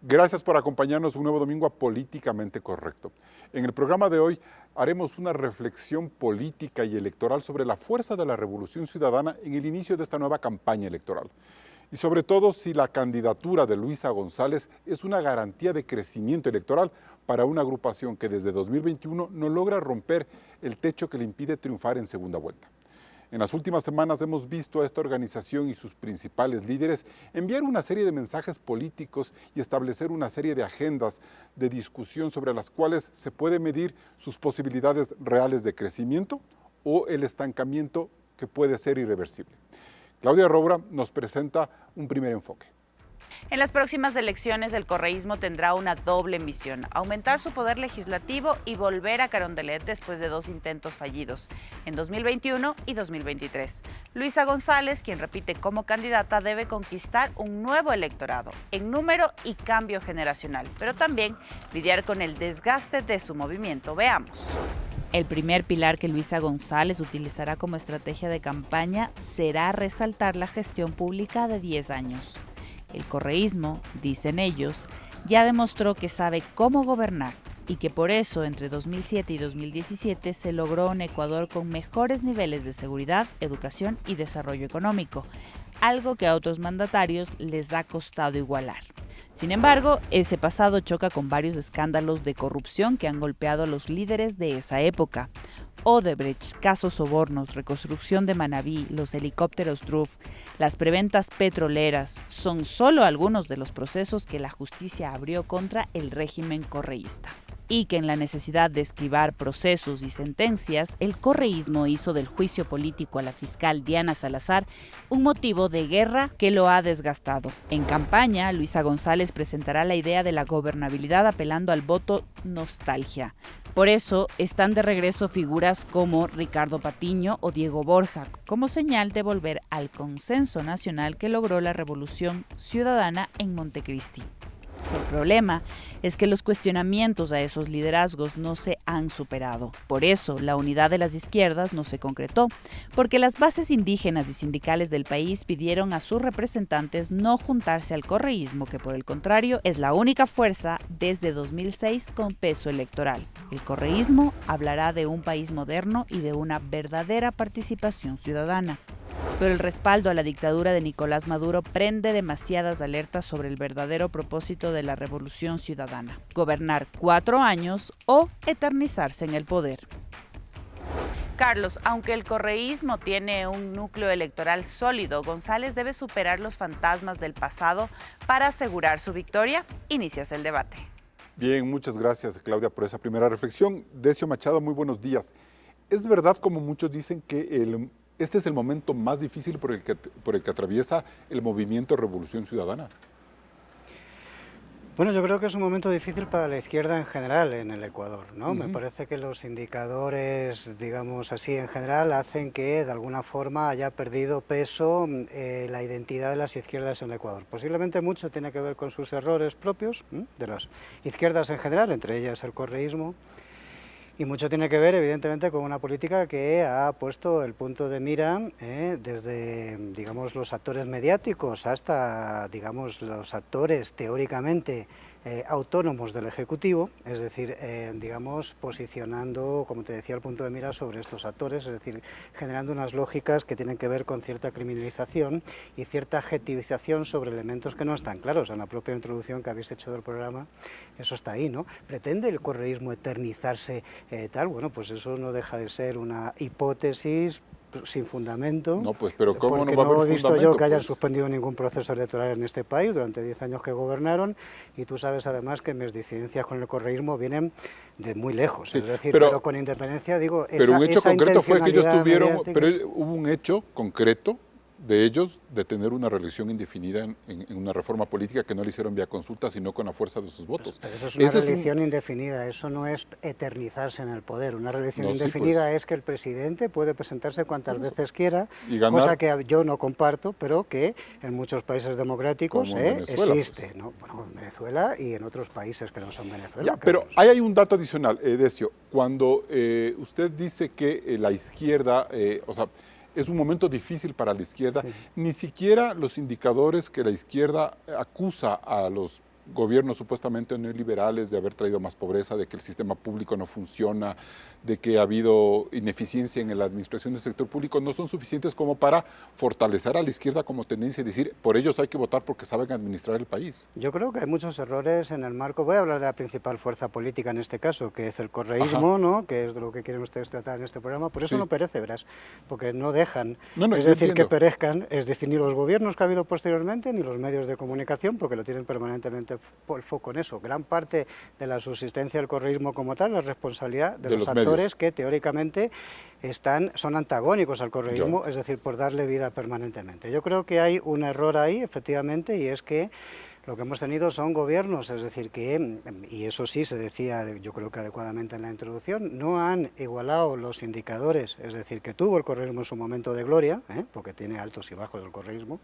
Gracias por acompañarnos un nuevo domingo a Políticamente Correcto. En el programa de hoy haremos una reflexión política y electoral sobre la fuerza de la Revolución Ciudadana en el inicio de esta nueva campaña electoral. Y sobre todo si la candidatura de Luisa González es una garantía de crecimiento electoral para una agrupación que desde 2021 no logra romper el techo que le impide triunfar en segunda vuelta. En las últimas semanas hemos visto a esta organización y sus principales líderes enviar una serie de mensajes políticos y establecer una serie de agendas de discusión sobre las cuales se puede medir sus posibilidades reales de crecimiento o el estancamiento que puede ser irreversible. Claudia Roura nos presenta un primer enfoque. En las próximas elecciones, el correísmo tendrá una doble misión: aumentar su poder legislativo y volver a Carondelet después de 2 intentos fallidos, en 2021 y 2023. Luisa González, quien repite como candidata, debe conquistar un nuevo electorado en número y cambio generacional, pero también lidiar con el desgaste de su movimiento. Veamos. El primer pilar que Luisa González utilizará como estrategia de campaña será resaltar la gestión pública de 10 años. El correísmo, dicen ellos, ya demostró que sabe cómo gobernar y que por eso entre 2007 y 2017 se logró un Ecuador con mejores niveles de seguridad, educación y desarrollo económico, algo que a otros mandatarios les ha costado igualar. Sin embargo, ese pasado choca con varios escándalos de corrupción que han golpeado a los líderes de esa época. Odebrecht, casos sobornos, reconstrucción de Manabí, los helicópteros Truff, las preventas petroleras, son solo algunos de los procesos que la justicia abrió contra el régimen correísta. Y que en la necesidad de esquivar procesos y sentencias, el correísmo hizo del juicio político a la fiscal Diana Salazar un motivo de guerra que lo ha desgastado. En campaña, Luisa González presentará la idea de la gobernabilidad apelando al voto nostalgia. Por eso están de regreso figuras como Ricardo Patiño o Diego Borja, como señal de volver al consenso nacional que logró la Revolución Ciudadana en Montecristi. El problema es que los cuestionamientos a esos liderazgos no se han superado. Por eso, la unidad de las izquierdas no se concretó, porque las bases indígenas y sindicales del país pidieron a sus representantes no juntarse al correísmo, que por el contrario es la única fuerza desde 2006 con peso electoral. El correísmo hablará de un país moderno y de una verdadera participación ciudadana. Pero el respaldo a la dictadura de Nicolás Maduro prende demasiadas alertas sobre el verdadero propósito de la Revolución Ciudadana: gobernar 4 años o eternizarse en el poder. Carlos, aunque el correísmo tiene un núcleo electoral sólido, González debe superar los fantasmas del pasado para asegurar su victoria. Inicias el debate. Bien, muchas gracias, Claudia, por esa primera reflexión. Decio Machado, muy buenos días. ¿Es verdad, como muchos dicen, que este es el momento más difícil por el que atraviesa el movimiento Revolución Ciudadana? Bueno, yo creo que es un momento difícil para la izquierda en general en el Ecuador, ¿no? Me parece que los indicadores, digamos así, en general, hacen que de alguna forma haya perdido peso la identidad de las izquierdas en el Ecuador. Posiblemente mucho tiene que ver con sus errores propios, de las izquierdas en general, entre ellas el correísmo. Y mucho tiene que ver, evidentemente, con una política que ha puesto el punto de mira desde, digamos, los actores mediáticos hasta, digamos, los actores teóricamente autónomos del Ejecutivo, es decir, digamos, posicionando, como te decía, el punto de mira sobre estos actores, es decir, generando unas lógicas que tienen que ver con cierta criminalización y cierta adjetivización sobre elementos que no están claros. En la propia introducción que habéis hecho del programa, eso está ahí, ¿no? ¿Pretende el correísmo eternizarse tal? Bueno, pues eso no deja de ser una hipótesis sin fundamento. No, pues, pero ¿cómo porque no va a haber he visto fundamento? yo que hayan suspendido ningún proceso electoral en este país durante 10 años que gobernaron, y tú sabes además que mis disidencias con el correísmo vienen de muy lejos, sí, es decir, pero con independencia, digo, pero un hecho concreto fue que ellos tuvieron, mediática. pero hubo un hecho concreto de ellos de tener una reelección indefinida en una reforma política que no le hicieron vía consulta, sino con la fuerza de sus votos. Pero eso es una reelección indefinida, eso no es eternizarse en el poder. Una reelección indefinida es que el presidente puede presentarse cuantas veces quiera, y ganar, cosa que yo no comparto, pero que en muchos países democráticos existe, ¿no? Bueno, en Venezuela y en otros países que no son Venezuela. Ya, pero ahí hay un dato adicional, Decio. Cuando usted dice que la izquierda, o sea, es un momento difícil para la izquierda, ni siquiera los indicadores que la izquierda acusa a los gobiernos supuestamente neoliberales, de haber traído más pobreza, de que el sistema público no funciona, de que ha habido ineficiencia en la administración del sector público, no son suficientes como para fortalecer a la izquierda como tendencia y decir, por ellos hay que votar porque saben administrar el país. Yo creo que hay muchos errores en el marco, voy a hablar de la principal fuerza política en este caso, que es el correísmo, ¿no? Que es de lo que quieren ustedes tratar en este programa, por eso Sí. no perece, verás, porque no dejan, No, es yo decir, que entiendo. perezcan, es decir, ni los gobiernos que ha habido posteriormente, ni los medios de comunicación, porque lo tienen permanentemente el foco en eso. Gran parte de la subsistencia del correísmo como tal es responsabilidad de los actores medios. que teóricamente son antagónicos al correísmo, es decir, por darle vida permanentemente. Yo creo que hay un error ahí, efectivamente, y es que lo que hemos tenido son gobiernos, es decir, que, y eso sí se decía, yo creo que adecuadamente en la introducción, no han igualado los indicadores, es decir, que tuvo el correísmo en su momento de gloria, porque tiene altos y bajos el correísmo,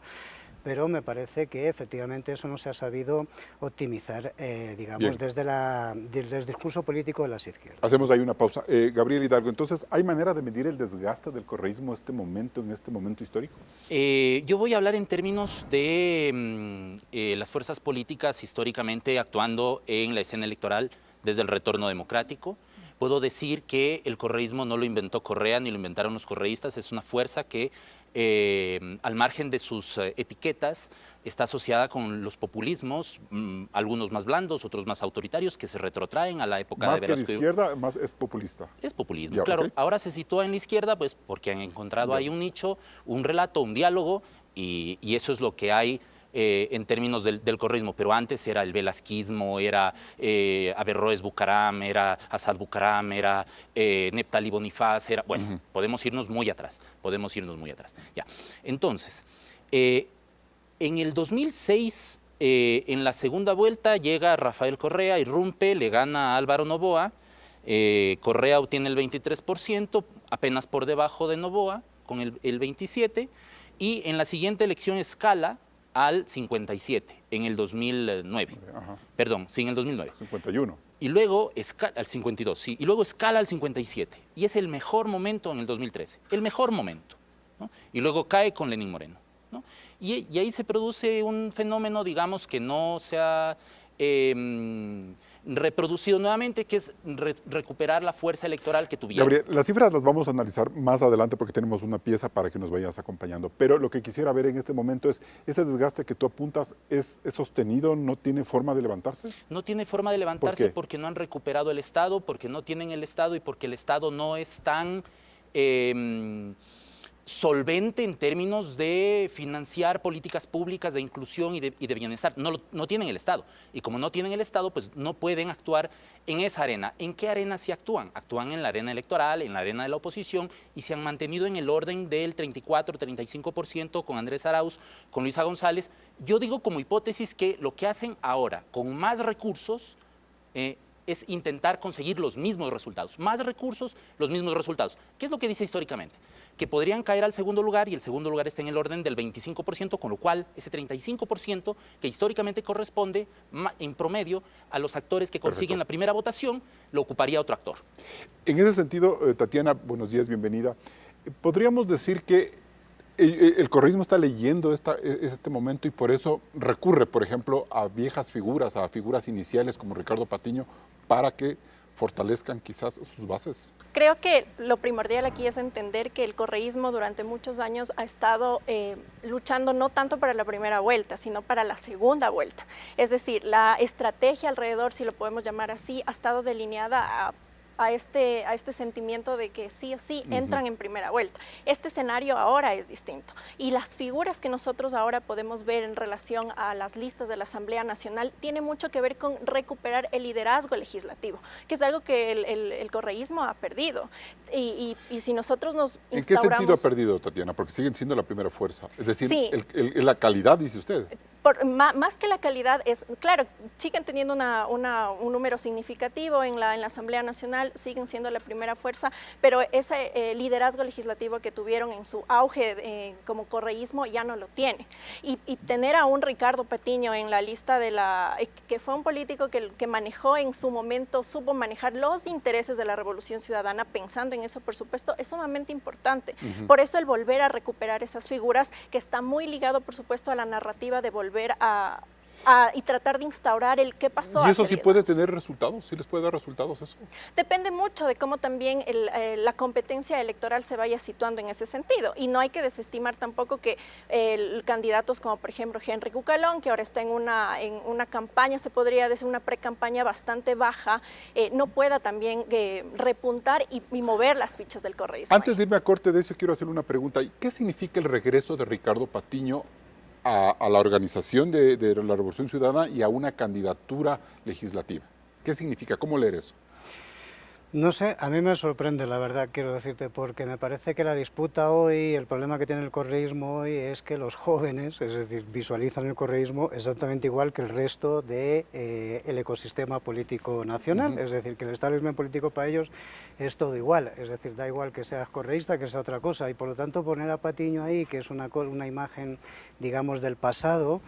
pero me parece que efectivamente eso no se ha sabido optimizar, digamos, desde el discurso político de las izquierdas. Hacemos ahí una pausa. Gabriel Hidalgo, entonces, ¿hay manera de medir el desgaste del correísmo en este momento histórico? Yo voy a hablar en términos de las fuerzas políticas históricamente actuando en la escena electoral desde el retorno democrático. Puedo decir que el correísmo no lo inventó Correa ni lo inventaron los correístas, es una fuerza que al margen de sus etiquetas está asociada con los populismos, algunos más blandos, otros más autoritarios, que se retrotraen a la época Más de que Velasco. de izquierda, más es populista. Es populismo, Ya, claro. ok. Ahora se sitúa en la izquierda pues porque han encontrado ahí un nicho, un relato, un diálogo, y eso es lo que hay en términos del correísmo, pero antes era el velasquismo, era Averroes Bucaram, era Asad Bucaram, era Neptali Bonifaz, era, bueno, podemos irnos muy atrás, Ya. Entonces, en el 2006, en la segunda vuelta, llega Rafael Correa, irrumpe, le gana a Álvaro Noboa, Correa obtiene el 23%, apenas por debajo de Noboa, con el 27%, y en la siguiente elección escala al 57 en el 2009. Ajá. Perdón, sí, en el 2009. 51. Y luego al 52, sí, y luego escala al 57. Y es el mejor momento en el 2013, el mejor momento, ¿no? Y luego cae con Lenín Moreno, ¿no? Y ahí se produce un fenómeno, digamos, que no se ha reproducido nuevamente, que es recuperar la fuerza electoral que tuvieron. Gabriel, las cifras las vamos a analizar más adelante porque tenemos una pieza para que nos vayas acompañando. Pero lo que quisiera ver en este momento es, ¿ese desgaste que tú apuntas es sostenido? ¿No tiene forma de levantarse? No tiene forma de levantarse qué? porque no han recuperado el Estado, porque no tienen el Estado y porque el Estado no es tan solvente en términos de financiar políticas públicas de inclusión y de bienestar. No tienen el Estado. Y como no tienen el Estado, pues no pueden actuar en esa arena. ¿En qué arena sí actúan? Actúan en la arena electoral, en la arena de la oposición, y se han mantenido en el orden del 34-35% con Andrés Arauz, con Luisa González. Yo digo como hipótesis que lo que hacen ahora, con más recursos, es intentar conseguir los mismos resultados. Más recursos, los mismos resultados. ¿Qué es lo que dice históricamente? Que podrían caer al segundo lugar y el segundo lugar está en el orden del 25%, con lo cual ese 35% que históricamente corresponde en promedio a los actores que consiguen la primera votación, lo ocuparía otro actor. En ese sentido, Tatiana, buenos días, bienvenida. ¿Podríamos decir que el correísmo está leyendo este momento y por eso recurre, por ejemplo, a viejas figuras, a figuras iniciales como Ricardo Patiño, para que fortalezcan quizás sus bases? Creo que lo primordial aquí es entender que el correísmo durante muchos años ha estado luchando no tanto para la primera vuelta, sino para la segunda vuelta. Es decir, la estrategia alrededor, si lo podemos llamar así, ha estado delineada a este sentimiento de que sí o sí entran en primera vuelta. Este escenario ahora es distinto y las figuras que nosotros ahora podemos ver en relación a las listas de la Asamblea Nacional tiene mucho que ver con recuperar el liderazgo legislativo, que es algo que el correísmo ha perdido. Y si nosotros nos instauramos... ¿En qué sentido ha perdido, Tatiana? Porque siguen siendo la primera fuerza. Es decir, sí. La calidad, dice usted. Más que la calidad, claro, siguen teniendo un número significativo en la Asamblea Nacional, siguen siendo la primera fuerza, pero ese liderazgo legislativo que tuvieron en su auge como correísmo ya no lo tiene. Y tener a un Ricardo Patiño en la lista que fue un político que manejó en su momento, supo manejar los intereses de la Revolución Ciudadana, pensando en eso, por supuesto, es sumamente importante. Por eso el volver a recuperar esas figuras, que está muy ligado, por supuesto, a la narrativa de volver a y tratar de instaurar el qué pasó. ¿Y eso hace sí 10 puede años. tener resultados? ¿Sí les puede dar resultados eso? Depende mucho de cómo también la competencia electoral se vaya situando en ese sentido. Y no hay que desestimar tampoco que candidatos como por ejemplo Henry Cucalón, que ahora está en una campaña, se podría decir una pre-campaña bastante baja, no pueda también repuntar y mover las fichas del correísmo. Antes de irme a corte de eso, quiero hacerle una pregunta. ¿Qué significa el regreso de Ricardo Patiño a la organización de la Revolución Ciudadana y a una candidatura legislativa? ¿Qué significa? ¿Cómo leer eso? No sé, a mí me sorprende, la verdad, quiero decirte, porque me parece que la disputa hoy, el problema que tiene el correísmo hoy es que los jóvenes, es decir, visualizan el correísmo exactamente igual que el resto del ecosistema político nacional, es decir, que el establishment político para ellos es todo igual, es decir, da igual que seas correísta, que sea otra cosa, y por lo tanto poner a Patiño ahí, que es una imagen, digamos, del pasado,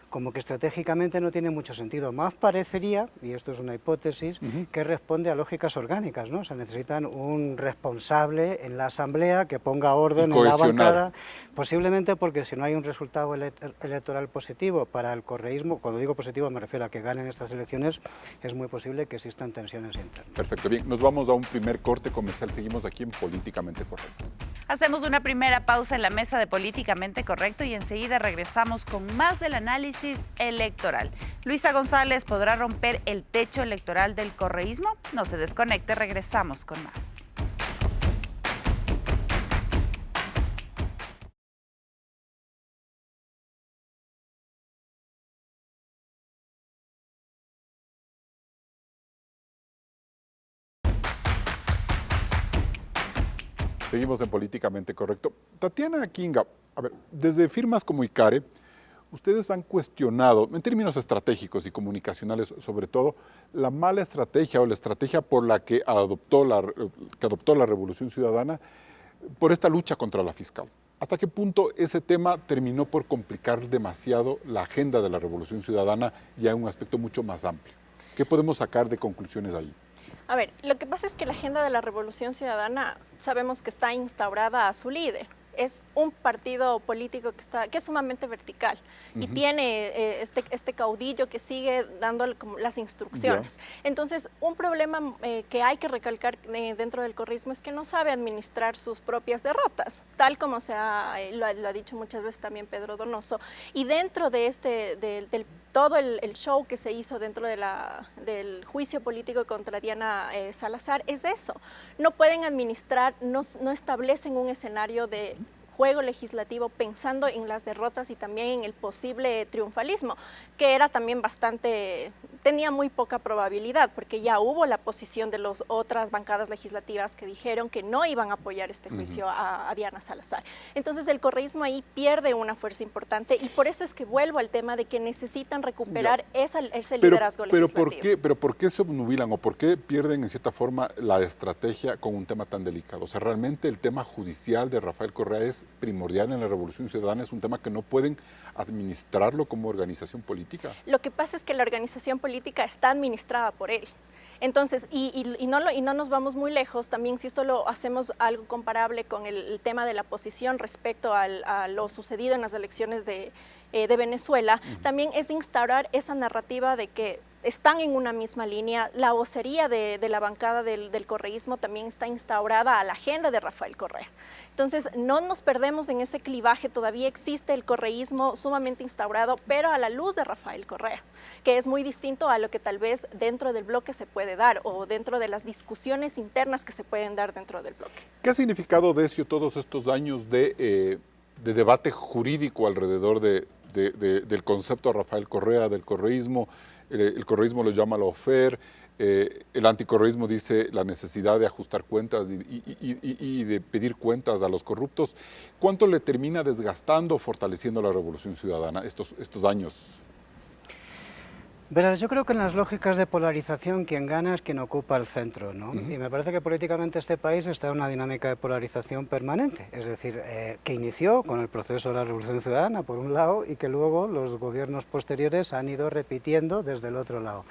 como que estratégicamente no tiene mucho sentido. Más parecería, y esto es una hipótesis, que responde a lógicas orgánicas, ¿no? Se necesitan un responsable en la asamblea que ponga orden en la bancada, posiblemente porque si no hay un resultado electoral positivo para el correísmo, cuando digo positivo me refiero a que ganen estas elecciones, es muy posible que existan tensiones internas. Perfecto, bien, nos vamos a un primer corte comercial, seguimos aquí en Políticamente Correcto. Hacemos una primera pausa en la mesa de Políticamente Correcto y enseguida regresamos con más del análisis electoral. Luisa González, ¿podrá romper el techo electoral del correísmo? No se desconecte, regresamos con más. Seguimos en Políticamente Correcto. Tatiana Kinga, a ver, desde firmas como ICARE, ustedes han cuestionado, en términos estratégicos y comunicacionales sobre todo, la mala estrategia o la estrategia por la que adoptó la Revolución Ciudadana por esta lucha contra la fiscal. ¿Hasta qué punto ese tema terminó por complicar demasiado la agenda de la Revolución Ciudadana ya en un aspecto mucho más amplio? ¿Qué podemos sacar de conclusiones ahí? A ver, lo que pasa es que la agenda de la Revolución Ciudadana sabemos que está instaurada a su líder. Es un partido político que es sumamente vertical y tiene este caudillo que sigue dando como las instrucciones. Entonces, un problema que hay que recalcar dentro del correísmo es que no sabe administrar sus propias derrotas, tal como lo ha dicho muchas veces también Pedro Donoso. Y dentro de todo el show que se hizo dentro del juicio político contra Diana Salazar es eso. No pueden administrar, no establecen un escenario de juego legislativo pensando en las derrotas y también en el posible triunfalismo, que era también tenía muy poca probabilidad, porque ya hubo la posición de las otras bancadas legislativas que dijeron que no iban a apoyar este juicio a Diana Salazar. Entonces el correísmo ahí pierde una fuerza importante y por eso es que vuelvo al tema de que necesitan recuperar ese liderazgo legislativo. ¿Pero por qué se obnubilan o por qué pierden en cierta forma la estrategia con un tema tan delicado? O sea, realmente el tema judicial de Rafael Correa es primordial en la Revolución Ciudadana, es un tema que no pueden administrarlo como organización política. Lo que pasa es que la organización política está administrada por él. Entonces, y no nos vamos muy lejos, también si esto lo hacemos algo comparable con el tema de la posición respecto a lo sucedido en las elecciones de Venezuela, también es instaurar esa narrativa de que están en una misma línea. La vocería de la bancada del correísmo también está instaurada a la agenda de Rafael Correa. Entonces, no nos perdemos en ese clivaje, todavía existe el correísmo sumamente instaurado, pero a la luz de Rafael Correa, que es muy distinto a lo que tal vez dentro del bloque se puede dar o dentro de las discusiones internas que se pueden dar dentro del bloque. ¿Qué ha significado, Decio, todos estos años de debate jurídico alrededor del concepto de Rafael Correa, del correísmo? El correísmo lo llama lawfare, el anticorreísmo dice la necesidad de ajustar cuentas y de pedir cuentas a los corruptos. ¿Cuánto le termina desgastando o fortaleciendo la Revolución Ciudadana estos años? Verás, yo creo que en las lógicas de polarización quien gana es quien ocupa el centro, ¿no? Y me parece que políticamente este país está en una dinámica de polarización permanente, es decir, que inició con el proceso de la Revolución Ciudadana, por un lado, y que luego los gobiernos posteriores han ido repitiendo desde el otro lado.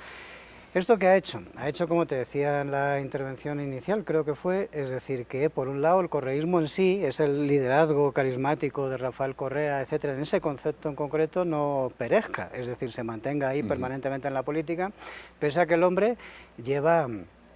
¿Esto qué ha hecho? Ha hecho, como te decía en la intervención inicial, creo que fue, es decir, que por un lado el correísmo en sí, es el liderazgo carismático de Rafael Correa, etcétera, en ese concepto en concreto no perezca, es decir, se mantenga ahí permanentemente en la política, pese a que el hombre lleva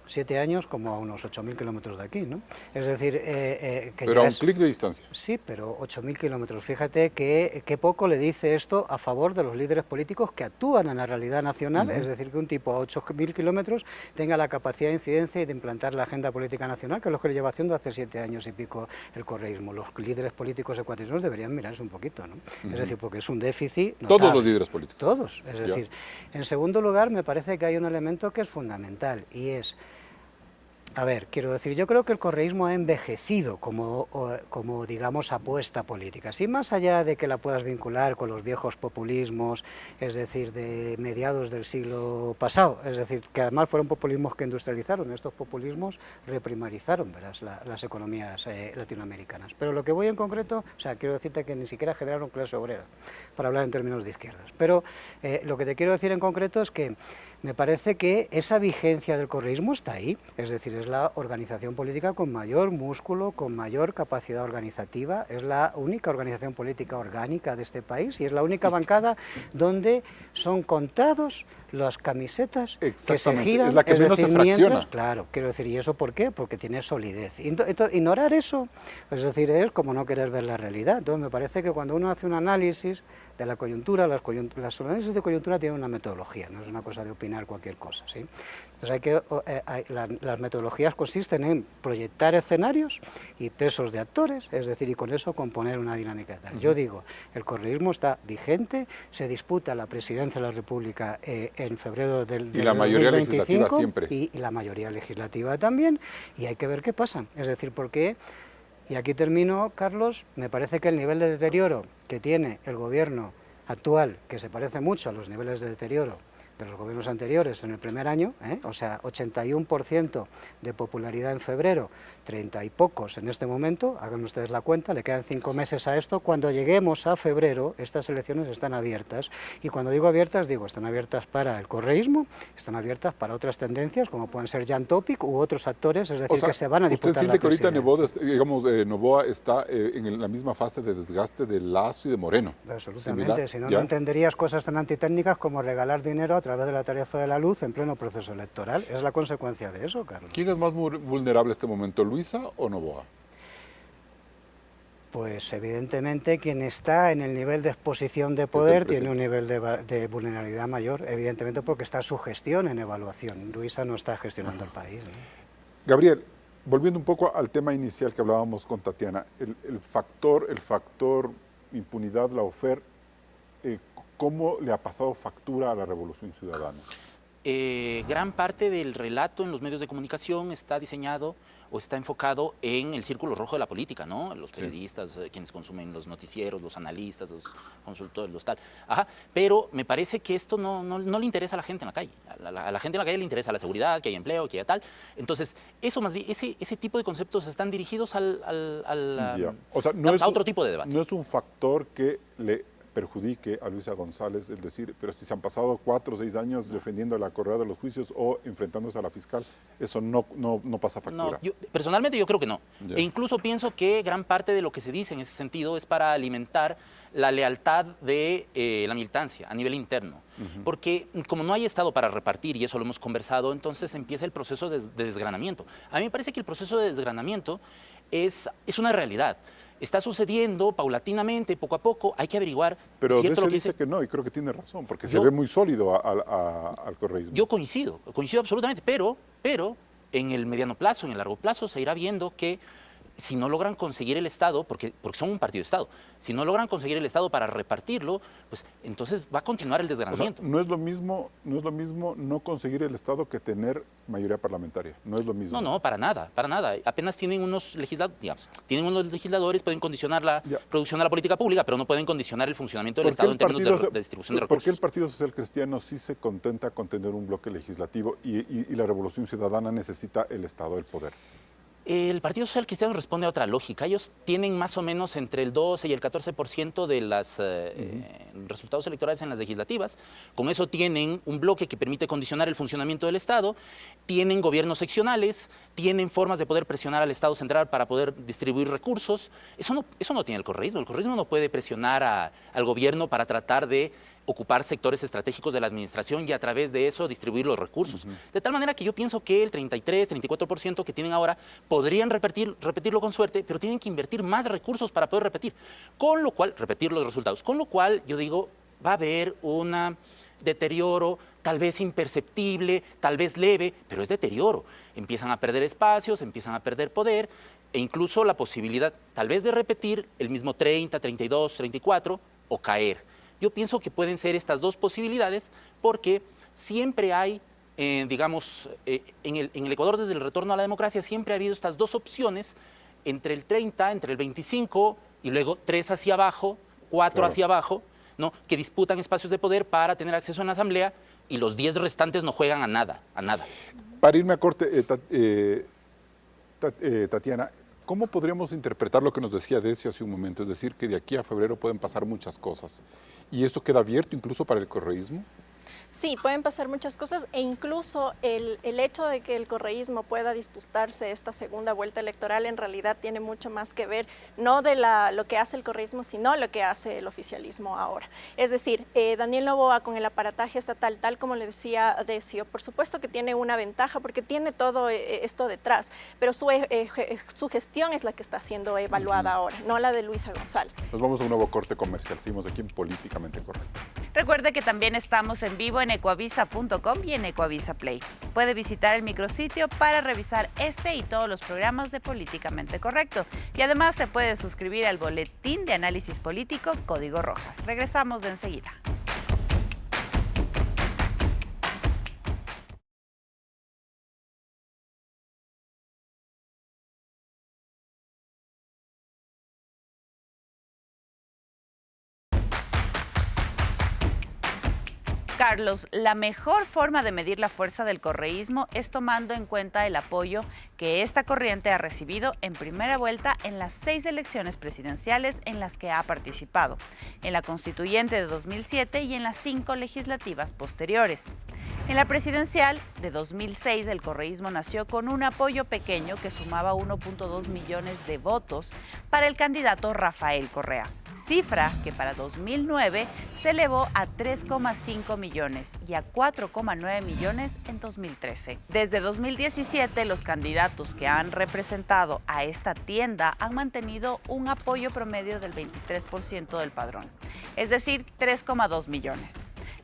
7 años como a unos 8.000 kilómetros de aquí, ¿no? Es decir, que pero a un clic de distancia. Sí, pero 8.000 kilómetros. Fíjate que poco le dice esto a favor de los líderes políticos que actúan en la realidad nacional, es decir, que un tipo a 8.000 kilómetros tenga la capacidad de incidencia y de implantar la agenda política nacional, que es lo que le lleva haciendo hace 7 años y pico el correísmo. Los líderes políticos ecuatorianos deberían mirarse un poquito, ¿no? Es decir, porque es un déficit notable. Todos los líderes políticos. Todos, es decir. En segundo lugar, me parece que hay un elemento que es fundamental, y es... A ver, quiero decir, yo creo que el correísmo ha envejecido como digamos, apuesta política. Sí, más allá de que la puedas vincular con los viejos populismos, es decir, de mediados del siglo pasado, es decir, que además fueron populismos que industrializaron, estos populismos reprimarizaron, verás, las economías latinoamericanas. Pero lo que voy en concreto, o sea, quiero decirte que ni siquiera generaron clase obrera, para hablar en términos de izquierdas. Pero lo que te quiero decir en concreto es que me parece que esa vigencia del correísmo está ahí, es decir, es la organización política con mayor músculo, con mayor capacidad organizativa, es la única organización política orgánica de este país y es la única bancada donde son contados las camisetas que se giran, es la que menos se fracciona. Claro, quiero decir, ¿y eso por qué? Porque tiene solidez. Entonces, ignorar eso, es decir, es como no querer ver la realidad. Entonces, me parece que cuando uno hace un análisis de la coyuntura, las análisis de coyuntura tienen una metodología, no es una cosa de opinar cualquier cosa, ¿sí? Entonces las metodologías consisten en proyectar escenarios y pesos de actores, es decir, y con eso componer una dinámica tal. Yo digo, el correísmo está vigente, se disputa la presidencia de la República en febrero del 2025, y la mayoría legislativa siempre. Y la mayoría legislativa también, y hay que ver qué pasa, es decir, porque... Y aquí termino, Carlos, me parece que el nivel de deterioro que tiene el gobierno actual, que se parece mucho a los niveles de deterioro de los gobiernos anteriores en el primer año, o sea, 81% de popularidad en febrero, 30 y pocos en este momento, hagan ustedes la cuenta, le quedan 5 meses a esto, cuando lleguemos a febrero, estas elecciones están abiertas, y cuando digo abiertas, digo, están abiertas para el correísmo, están abiertas para otras tendencias, como pueden ser Jan Topic u otros actores, es decir, que se van a disputar ¿Usted siente que ahorita Noboa está en la misma fase de desgaste de Lasso y de Moreno? Absolutamente, si no, no entenderías cosas tan antitécnicas como regalar dinero a través de la tarifa de la luz en pleno proceso electoral. Es la consecuencia de eso, Carlos. ¿Quién es más vulnerable en este momento, Luisa o Noboa? Pues evidentemente quien está en el nivel de exposición de poder tiene un nivel de vulnerabilidad mayor, evidentemente porque está su gestión en evaluación. Luisa no está gestionando el país, ¿no? Gabriel, volviendo un poco al tema inicial que hablábamos con Tatiana, el factor impunidad, la OFER, ¿cómo le ha pasado factura a la Revolución Ciudadana? Gran parte del relato en los medios de comunicación está diseñado o está enfocado en el círculo rojo de la política, ¿no? Los periodistas, quienes consumen los noticieros, los analistas, los consultores, los tal. Ajá, pero me parece que esto no le interesa a la gente en la calle. A la gente en la calle le interesa la seguridad, que haya empleo, que haya tal. Entonces, eso más bien, ese tipo de conceptos están dirigidos a otro tipo de debate. No es un factor que le perjudique a Luisa González, es decir, pero si se han pasado 4 o 6 años defendiendo la correa de los juicios o enfrentándose a la fiscal, eso no pasa factura. No, personalmente yo creo que no. E incluso pienso que gran parte de lo que se dice en ese sentido es para alimentar la lealtad de la militancia a nivel interno. Porque como no hay Estado para repartir, y eso lo hemos conversado, entonces empieza el proceso de desgranamiento. A mí me parece que el proceso de desgranamiento es una realidad. Está sucediendo paulatinamente, poco a poco, hay que averiguar. Pero de eso dice que no, y creo que tiene razón, porque se ve muy sólido al correísmo. Yo coincido absolutamente, pero en el mediano plazo, en el largo plazo, se irá viendo que si no logran conseguir el Estado, porque son un partido de Estado, si no logran conseguir el Estado para repartirlo, pues entonces va a continuar el desgranamiento. O sea, no es lo mismo no conseguir el Estado que tener mayoría parlamentaria, no es lo mismo. No, para nada. Apenas tienen unos legisladores, pueden condicionar la producción de la política pública, pero no pueden condicionar el funcionamiento del Estado en términos de distribución de recursos. ¿Por qué el Partido Social Cristiano sí se contenta con tener un bloque legislativo y la Revolución Ciudadana necesita el Estado, el poder? El Partido Social Cristiano responde a otra lógica. Ellos tienen más o menos entre el 12 y el 14% de los resultados electorales en las legislativas. Con eso tienen un bloque que permite condicionar el funcionamiento del Estado, tienen gobiernos seccionales, tienen formas de poder presionar al Estado central para poder distribuir recursos. Eso no tiene el correísmo. El correísmo no puede presionar al gobierno para tratar de ocupar sectores estratégicos de la administración y a través de eso distribuir los recursos. De tal manera que yo pienso que el 33, 34% que tienen ahora podrían repetirlo con suerte, pero tienen que invertir más recursos para poder repetir los resultados. Con lo cual, yo digo, va a haber un deterioro tal vez imperceptible, tal vez leve, pero es deterioro. Empiezan a perder espacios, empiezan a perder poder e incluso la posibilidad tal vez de repetir el mismo 30, 32, 34 o caer. Yo pienso que pueden ser estas dos posibilidades porque siempre hay, digamos, en el Ecuador desde el retorno a la democracia siempre ha habido estas dos opciones entre el 30, entre el 25 y luego 3 hacia abajo, 4 hacia abajo, ¿no? Que disputan espacios de poder para tener acceso en la asamblea y los 10 restantes no juegan a nada, a nada. Para irme a corte, Tatiana, ¿cómo podríamos interpretar lo que nos decía Decio hace un momento? Es decir, que de aquí a febrero pueden pasar muchas cosas. ¿Y esto queda abierto incluso para el correísmo? Sí, pueden pasar muchas cosas e incluso el hecho de que el correísmo pueda disputarse esta segunda vuelta electoral en realidad tiene mucho más que ver no de lo que hace el correísmo, sino lo que hace el oficialismo ahora. Es decir, Daniel Noboa con el aparataje estatal, tal como le decía Decio, por supuesto que tiene una ventaja porque tiene todo esto detrás, pero su gestión es la que está siendo evaluada ahora, no la de Luisa González. Nos vamos a un nuevo corte comercial, seguimos aquí en Políticamente Correcto. Recuerde que también estamos en vivo en ecuavisa.com y en Ecuavisa Play. Puede visitar el micrositio para revisar este y todos los programas de Políticamente Correcto. Y además se puede suscribir al boletín de análisis político Código Rojas. Regresamos de enseguida. Carlos, la mejor forma de medir la fuerza del correísmo es tomando en cuenta el apoyo que esta corriente ha recibido en primera vuelta en las 6 elecciones presidenciales en las que ha participado, en la constituyente de 2007 y en las 5 legislativas posteriores. En la presidencial de 2006, el correísmo nació con un apoyo pequeño que sumaba 1.2 millones de votos para el candidato Rafael Correa, cifra que para 2009 se elevó a 3,5 millones y a 4,9 millones en 2013. Desde 2017, los candidatos que han representado a esta tienda han mantenido un apoyo promedio del 23% del padrón, es decir, 3,2 millones.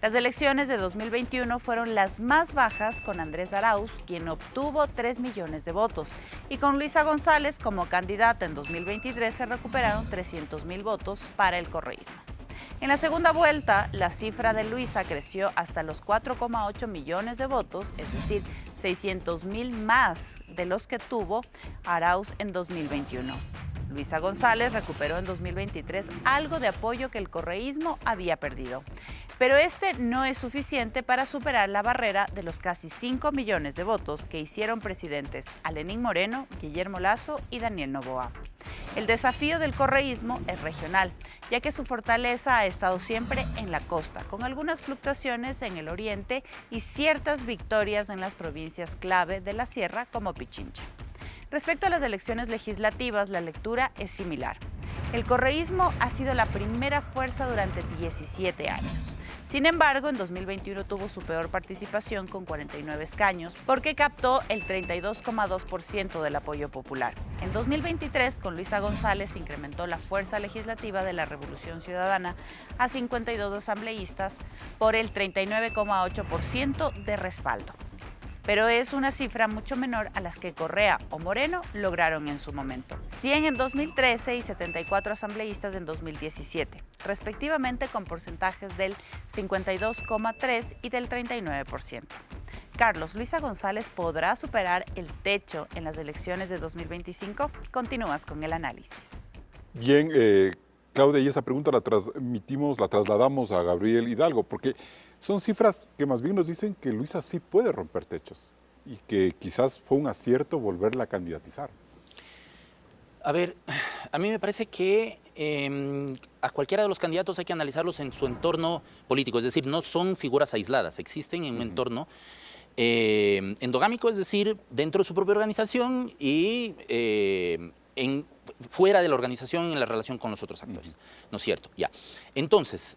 Las elecciones de 2021 fueron las más bajas con Andrés Arauz, quien obtuvo 3 millones de votos, y con Luisa González como candidata en 2023 se recuperaron 300,000 votos para el correísmo. En la segunda vuelta, la cifra de Luisa creció hasta los 4,8 millones de votos, es decir, 600,000 más de los que tuvo Arauz en 2021. Luisa González recuperó en 2023 algo de apoyo que el correísmo había perdido. Pero este no es suficiente para superar la barrera de los casi 5 millones de votos que hicieron presidentes a Lenín Moreno, Guillermo Lasso y Daniel Noboa. El desafío del correísmo es regional, ya que su fortaleza ha estado siempre en la costa, con algunas fluctuaciones en el oriente y ciertas victorias en las provincias clave de la sierra como Pichincha. Respecto a las elecciones legislativas, la lectura es similar. El correísmo ha sido la primera fuerza durante 17 años. Sin embargo, en 2021 tuvo su peor participación con 49 escaños, porque captó el 32,2% del apoyo popular. En 2023, con Luisa González, incrementó la fuerza legislativa de la Revolución Ciudadana a 52 asambleístas por el 39,8% de respaldo. Pero es una cifra mucho menor a las que Correa o Moreno lograron en su momento. 100 en 2013 y 74 asambleístas en 2017, respectivamente con porcentajes del 52,3% y del 39%. Carlos, ¿Luisa González podrá superar el techo en las elecciones de 2025? Continúas con el análisis. Bien, Claudia, y esa pregunta la trasladamos a Gabriel Hidalgo, porque son cifras que más bien nos dicen que Luisa sí puede romper techos y que quizás fue un acierto volverla a candidatizar. A ver, a mí me parece que a cualquiera de los candidatos hay que analizarlos en su entorno político, es decir, no son figuras aisladas, existen en un entorno endogámico, es decir, dentro de su propia organización y fuera de la organización en la relación con los otros actores, ¿no es cierto? Ya. Entonces,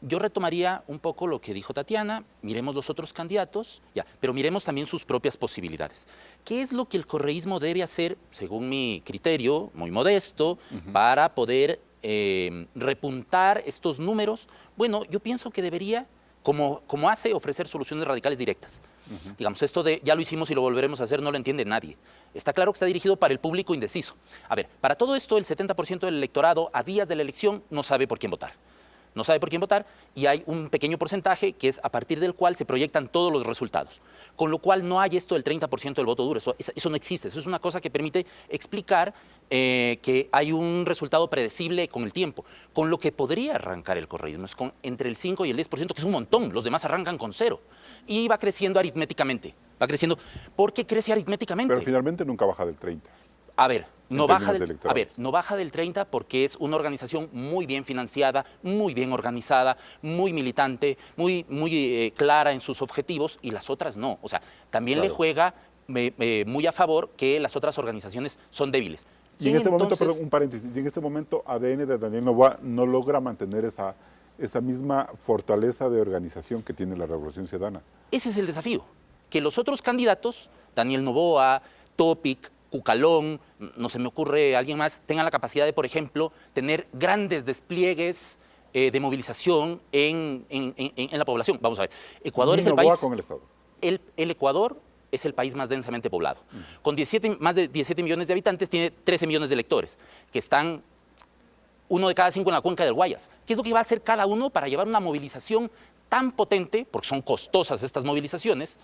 yo retomaría un poco lo que dijo Tatiana, miremos los otros candidatos, ya, pero miremos también sus propias posibilidades. ¿Qué es lo que el correísmo debe hacer, según mi criterio, muy modesto, para poder repuntar estos números? Bueno, yo pienso que debería, como hace, ofrecer soluciones radicales directas. Digamos, esto de ya lo hicimos y lo volveremos a hacer no lo entiende nadie. Está claro que está dirigido para el público indeciso. A ver, para todo esto el 70% del electorado a días de la elección no sabe por quién votar. No sabe por quién votar y hay un pequeño porcentaje que es a partir del cual se proyectan todos los resultados. Con lo cual no hay esto del 30% del voto duro, eso no existe. Eso es una cosa que permite explicar que hay un resultado predecible con el tiempo. Con lo que podría arrancar el correísmo es con entre el 5 y el 10%, que es un montón. Los demás arrancan con 0. Y va creciendo aritméticamente. Va creciendo. ¿Por qué crece aritméticamente? Pero finalmente nunca baja del 30. A ver, no baja del 30 porque es una organización muy bien financiada, muy bien organizada, muy militante, muy clara en sus objetivos y las otras no. O sea, también le juega muy a favor que las otras organizaciones son débiles. Y en este momento, perdón, un paréntesis, y en este momento ADN de Daniel Noboa no logra mantener esa misma fortaleza de organización que tiene la Revolución Ciudadana. Ese es el desafío, que los otros candidatos, Daniel Noboa, Topic, Cucalón, no se me ocurre alguien más, tengan la capacidad de, por ejemplo, tener grandes despliegues de movilización en la población. Vamos a ver, Ecuador es el país... con el Estado. El Ecuador es el país más densamente poblado. Con más de 17 millones de habitantes, tiene 13 millones de electores, que están 1 de cada 5 en la cuenca del Guayas. ¿Qué es lo que va a hacer cada uno para llevar una movilización tan potente, porque son costosas estas movilizaciones,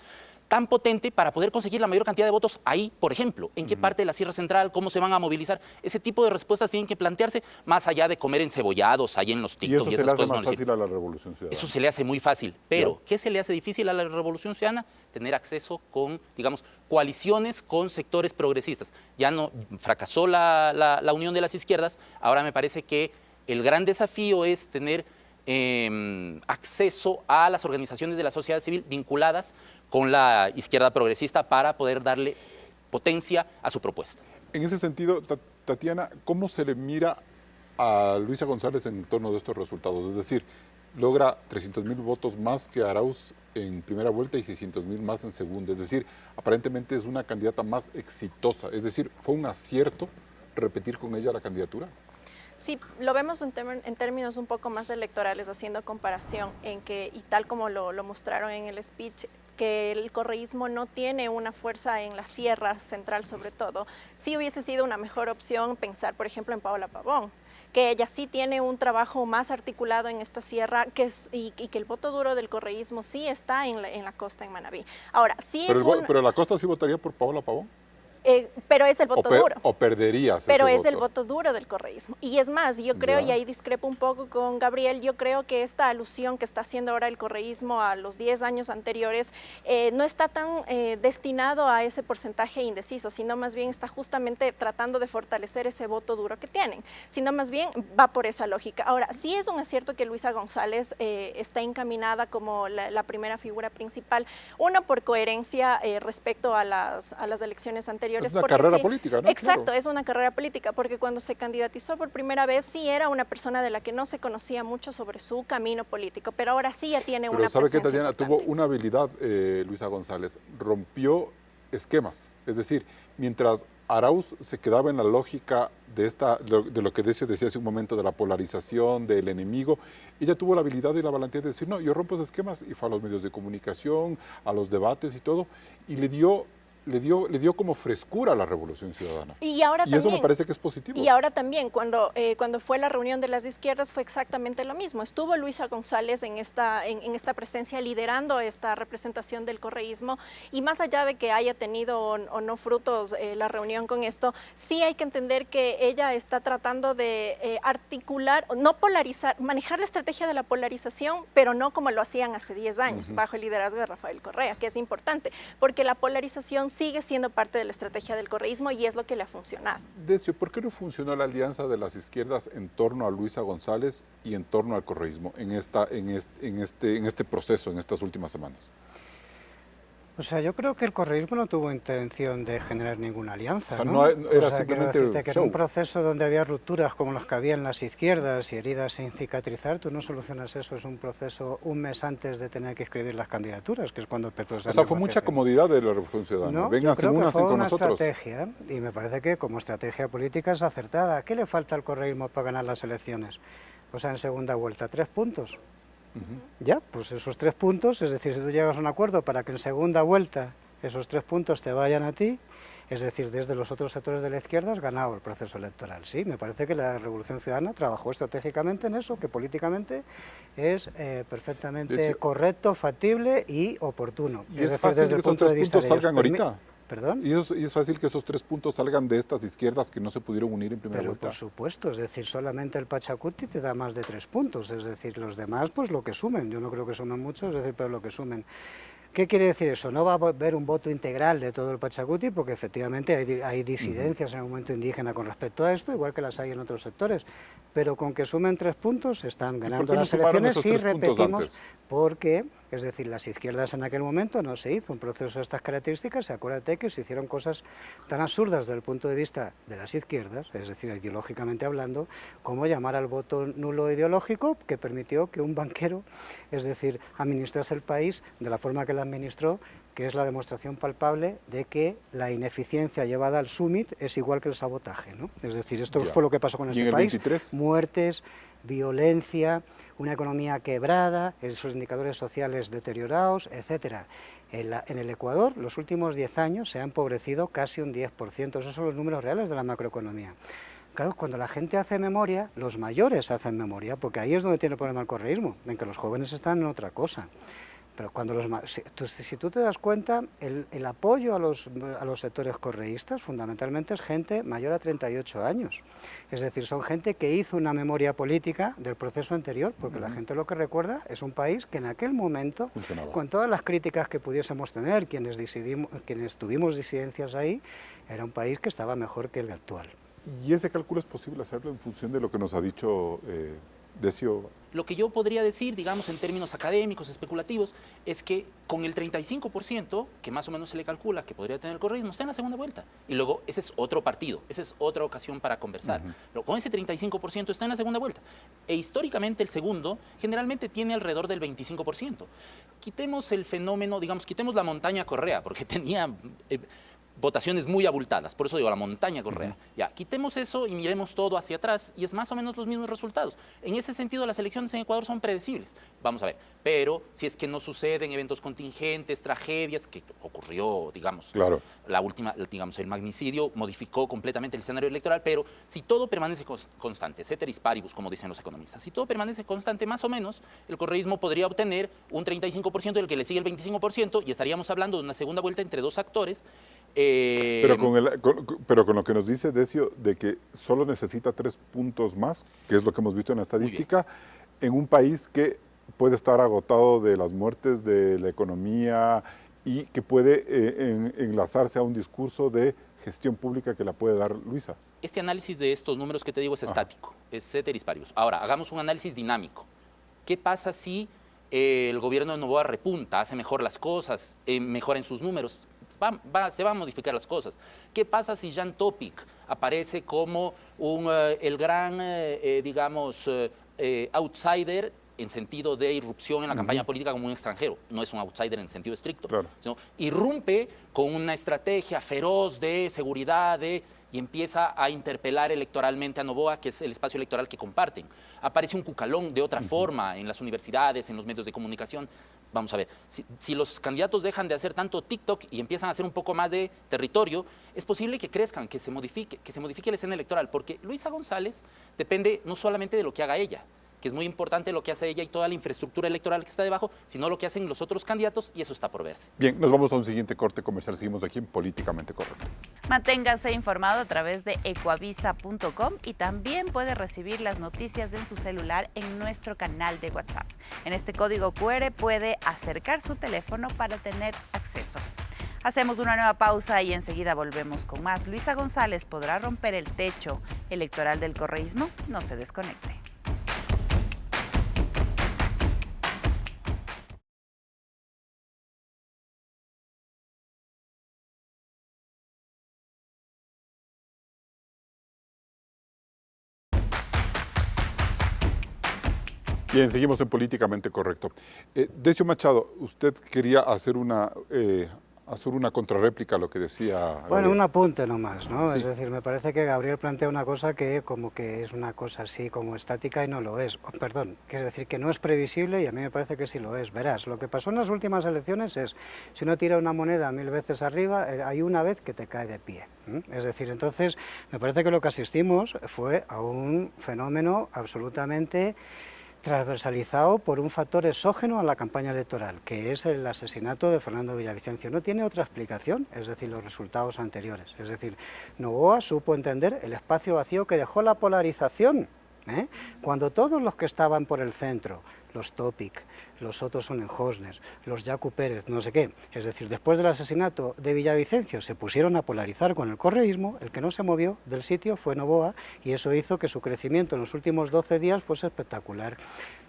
tan potente para poder conseguir la mayor cantidad de votos ahí, por ejemplo? ¿En qué parte de la Sierra Central? ¿Cómo se van a movilizar? Ese tipo de respuestas tienen que plantearse más allá de comer encebollados ahí en los TikTok y esas cosas. ¿Y eso se le hace más fácil a la Revolución Ciudadana? Eso se le hace muy fácil, pero ¿qué se le hace difícil a la Revolución Ciudadana? Tener acceso con, digamos, coaliciones con sectores progresistas. Ya no fracasó la unión de las izquierdas, ahora me parece que el gran desafío es tener acceso a las organizaciones de la sociedad civil vinculadas con la izquierda progresista para poder darle potencia a su propuesta. En ese sentido, Tatiana, ¿cómo se le mira a Luisa González en torno de estos resultados? Es decir, logra 300,000 votos más que Arauz en primera vuelta y 600,000 más en segunda. Es decir, aparentemente es una candidata más exitosa. Es decir, ¿fue un acierto repetir con ella la candidatura? Sí, lo vemos en términos un poco más electorales, haciendo comparación en que, y tal como lo mostraron en el speech, que el correísmo no tiene una fuerza en la Sierra Central sobre todo. Sí hubiese sido una mejor opción pensar, por ejemplo, en Paola Pavón, que ella sí tiene un trabajo más articulado en esta sierra y que el voto duro del correísmo sí está en la costa, en Manabí. Ahora, sí pero la costa sí votaría por Paola Pavón. Pero es el voto duro. O perderías Pero ese es el voto duro del correísmo. Y es más, yo creo, y ahí discrepo un poco con Gabriel, yo creo que esta alusión que está haciendo ahora el correísmo a los 10 años anteriores no está tan destinado a ese porcentaje indeciso, sino más bien está justamente tratando de fortalecer ese voto duro que tienen, sino más bien va por esa lógica. Ahora, sí es un acierto que Luisa González está encaminada como la primera figura principal, uno por coherencia respecto a las elecciones anteriores. Es una carrera política, ¿no? Exacto, Claro. es una carrera política, porque cuando se candidatizó por primera vez sí era una persona de la que no se conocía mucho sobre su camino político, pero ahora sí ya tiene una presencia. Pero ¿sabe qué, Tatiana? importante. Tuvo una habilidad, Luisa González, rompió esquemas, es decir, mientras Arauz se quedaba en la lógica de lo que Decio decía hace un momento, de la polarización, del enemigo, ella tuvo la habilidad y la valentía de decir, no, yo rompo esos esquemas, y fue a los medios de comunicación, a los debates y todo, y le dio como frescura a la Revolución Ciudadana. Y ahora eso me parece que es positivo. Y ahora también, cuando fue la reunión de las izquierdas, fue exactamente lo mismo. Estuvo Luisa González en esta presencia, liderando esta representación del correísmo, y más allá de que haya tenido o no frutos la reunión con esto, sí hay que entender que ella está tratando de articular, no polarizar, manejar la estrategia de la polarización, pero no como lo hacían hace 10 años, bajo el liderazgo de Rafael Correa, que es importante, porque la polarización sigue siendo parte de la estrategia del correísmo y es lo que le ha funcionado. Decio, ¿por qué no funcionó la alianza de las izquierdas en torno a Luisa González y en torno al correísmo en este proceso, en estas últimas semanas? O sea, yo creo que el correísmo no tuvo intención de generar ninguna alianza, O sea, ¿no? no era quiero simplemente decirte que en show. un proceso donde había rupturas como las que había en las izquierdas y heridas sin cicatrizar, tú no solucionas eso, es un proceso un mes antes de tener que escribir las candidaturas, que es cuando empezó esa O sea, fue mucha negociación. comodidad de la Revolución Ciudadana. No, Vénganse, yo creo que únanse fue con una nosotros. estrategia, y me parece que como estrategia política es acertada. ¿Qué le falta al correísmo para ganar las elecciones? O sea, en segunda vuelta, 3 puntos. Ya, pues esos 3 puntos, es decir, si tú llegas a un acuerdo para que en segunda vuelta esos 3 puntos te vayan a ti, es decir, desde los otros sectores de la izquierda has ganado el proceso electoral. Sí, me parece que la Revolución Ciudadana trabajó estratégicamente en eso, que políticamente es perfectamente correcto, factible y oportuno. Y es fácil que esos 3 puntos salgan ahorita. ¿Perdón? Y es fácil que esos 3 puntos salgan de estas izquierdas que no se pudieron unir en primera Pero vuelta. por supuesto, es decir, solamente el Pachacuti te da más de 3 puntos, es decir, los demás pues lo que sumen, yo no creo que sumen mucho, es decir, pero lo que sumen. ¿Qué quiere decir eso? No va a haber un voto integral de todo el Pachacuti porque efectivamente hay disidencias en el movimiento indígena con respecto a esto, igual que las hay en otros sectores, pero con que sumen 3 puntos están ganando las elecciones y repetimos porque, es decir, las izquierdas en aquel momento no se hizo un proceso de estas características, y acuérdate que se hicieron cosas tan absurdas desde el punto de vista de las izquierdas, es decir, ideológicamente hablando, como llamar al voto nulo ideológico que permitió que un banquero, es decir, administrase el país de la forma que lo administró, que es la demostración palpable de que la ineficiencia llevada al summit es igual que el sabotaje, ¿no? Es decir, esto fue lo que pasó con este país, 23? Muertes, violencia, una economía quebrada, esos indicadores sociales deteriorados, etcétera. En el Ecuador, los últimos 10 años se ha empobrecido casi un 10%, esos son los números reales de la macroeconomía. Claro, cuando la gente hace memoria, los mayores hacen memoria, porque ahí es donde tiene el problema el correísmo, en que los jóvenes están en otra cosa. Pero cuando si tú te das cuenta, el apoyo a los sectores correístas fundamentalmente es gente mayor a 38 años. Es decir, son gente que hizo una memoria política del proceso anterior, porque la gente lo que recuerda es un país que en aquel momento, con todas las críticas que pudiésemos tener, quienes tuvimos disidencias ahí, era un país que estaba mejor que el actual. ¿Y ese cálculo es posible hacerlo en función de lo que nos ha dicho Decio? Lo que yo podría decir, digamos, en términos académicos, especulativos, es que con el 35%, que más o menos se le calcula que podría tener el correísmo, está en la segunda vuelta. Y luego, ese es otro partido, esa es otra ocasión para conversar. Con ese 35% está en la segunda vuelta. E históricamente el segundo generalmente tiene alrededor del 25%. Quitemos el fenómeno, digamos, quitemos la montaña Correa, porque tenía votaciones muy abultadas, por eso digo la montaña Correa. Ya, quitemos eso y miremos todo hacia atrás y es más o menos los mismos resultados. En ese sentido, las elecciones en Ecuador son predecibles. Vamos a ver, pero si es que no suceden eventos contingentes, tragedias, que ocurrió, digamos, la última, digamos, el magnicidio modificó completamente el escenario electoral, pero si todo permanece constante, ceteris paribus, como dicen los economistas, si todo permanece constante, más o menos, el correísmo podría obtener un 35% del que le sigue el 25% y estaríamos hablando de una segunda vuelta entre 2 actores. Pero con lo que nos dice Decio, de que solo necesita 3 puntos más, que es lo que hemos visto en la estadística, en un país que puede estar agotado de las muertes, de la economía y que puede enlazarse a un discurso de gestión pública que la puede dar Luisa. Este análisis de estos números que te digo es estático, es ceteris paribus. Ahora, hagamos un análisis dinámico. ¿Qué pasa si el gobierno de Noboa repunta, hace mejor las cosas, mejora en sus números? Se van a modificar las cosas. ¿Qué pasa si Jan Topic aparece como el gran, digamos, outsider en sentido de irrupción en la campaña política como un extranjero? No es un outsider en sentido estricto, sino irrumpe con una estrategia feroz de seguridad, y empieza a interpelar electoralmente a Noboa, que es el espacio electoral que comparten. Aparece un Cucalón de otra forma en las universidades, en los medios de comunicación. Vamos a ver, si los candidatos dejan de hacer tanto TikTok y empiezan a hacer un poco más de territorio, es posible que crezcan, que se modifique la escena electoral, porque Luisa González depende no solamente de lo que haga ella, que es muy importante lo que hace ella y toda la infraestructura electoral que está debajo, sino lo que hacen los otros candidatos, y eso está por verse. Bien, nos vamos a un siguiente corte comercial. Seguimos aquí en Políticamente Correcto. Manténgase informado a través de ecuavisa.com y también puede recibir las noticias en su celular en nuestro canal de WhatsApp. En este código QR puede acercar su teléfono para tener acceso. Hacemos una nueva pausa y enseguida volvemos con más. Luisa González podrá romper el techo electoral del correísmo. No se desconecte. Bien, seguimos en Políticamente Correcto. Decio Machado, usted quería hacer una contrarréplica a lo que decía Bueno, Gabriel. un apunte nomás, ¿no? Sí. Es decir, me parece que Gabriel plantea una cosa que como que es una cosa así como estática y no lo es. Perdón, que es decir, que no es previsible y a mí me parece que sí lo es. Verás, lo que pasó en las últimas elecciones es, si uno tira una moneda 1000 veces arriba, hay una vez que te cae de pie. Es decir, entonces, me parece que lo que asistimos fue a un fenómeno absolutamente transversalizado por un factor exógeno a la campaña electoral, que es el asesinato de Fernando Villavicencio. No tiene otra explicación, es decir, los resultados anteriores. Es decir, Noboa supo entender el espacio vacío que dejó la polarización, ¿eh? Cuando todos los que estaban por el centro, los Topic, los Otto Sonnenhorst, los Jacu Pérez, no sé qué, es decir, después del asesinato de Villavicencio se pusieron a polarizar con el correísmo, el que no se movió del sitio fue Noboa y eso hizo que su crecimiento en los últimos 12 días fuese espectacular.